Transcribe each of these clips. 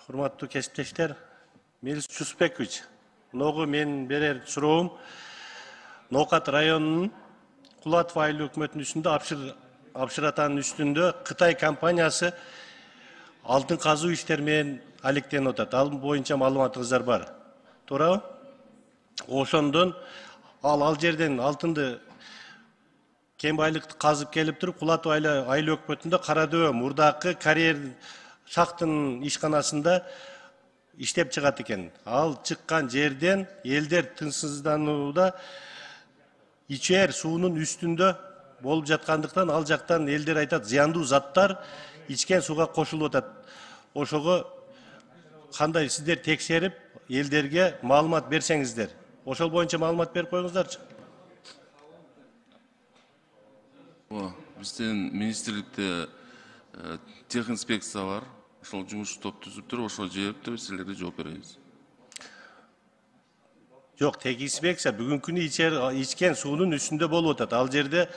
Урматтуу кесиптештер, Мелис Чусбекович, мыногу мен берер суроом Ноокат районунун Кулатов айыл өкмөтүнүн үстүндө Апшыр атанын үстүндө Кытай компаниясы алтын казуу иштери менен алектенип атат. Ал боюнча маалыматыңыздар бар. Туурабы? Ошондон ал жерден алтынды кен байлыкты казып келип туруп, Кулатов айыл өкмөтүндө Карадөбө мурдакы карьер шахтынын ишканасында иштеп чыгат экен. Ал чыккан жерден элдер тынчсызданууда ичер суунун үстүндө болуп жаткандыктан ал жактан элдер айтат, зыяндуу заттар ичкен сууга кошулуп атат. Ошого кандай сиздер текшерип, элдерге маалымат берсеңиздер. Ошол боюнча маалымат берип коюңуздарчы. Биздин министрликте техинспекция бар. Ошол жумуш топ түзүптүр, ошол жээпти, биз силерге жооп беребиз. Жок, техинспекция бүгүнкү күнү ичкен суунун үстүндө болуп атат. Ал жерде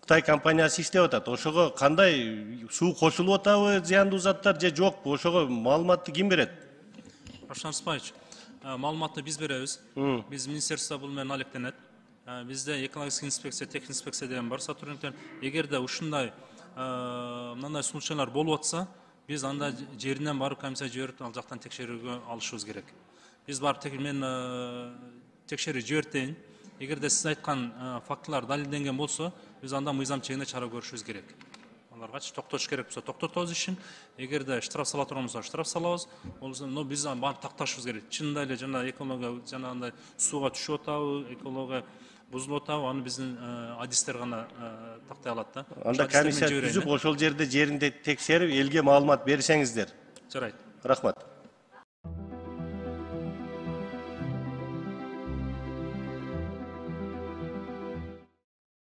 Кытай компаниясы иштеп атат. Ошого кандай суу кошулуп атабы, зыяндуу заттар же жокпу? Ошого маалыматты ким берет? Рашан Спаевич, маалыматты биз беребиз. Биз министерство бул менен алектенет. Бизде экологический инспекция, техинспекция деген бар сотрудниктер. Эгерде ушундай мындай случайлар болуп атса, биз анда жеринен барып комиссия жиберип ал жактан текшерүүгө алышыбыз керек. Биз барып мен текшерүү жибертейин. Эгерде сиз айткан фактылар далилденген болсо, биз анда мыйзам чегинде чара көрүшүбүз керек. Аларгачы токтотуш керек болсо токтотобуз ишин. Эгерде штраф сала турган болсо штраф салабыз. Но биз барып такташыбыз керек. Чынында эле жана экология жанагындай сууга түшүп атабы, экология бузулуп атабы, аны биздин адистер гана тактай алат да. Анда комиссия түзүп, ошол жерде жеринде текшерип, элге маалымат берсеңиздер. Жарайт. Рахмат.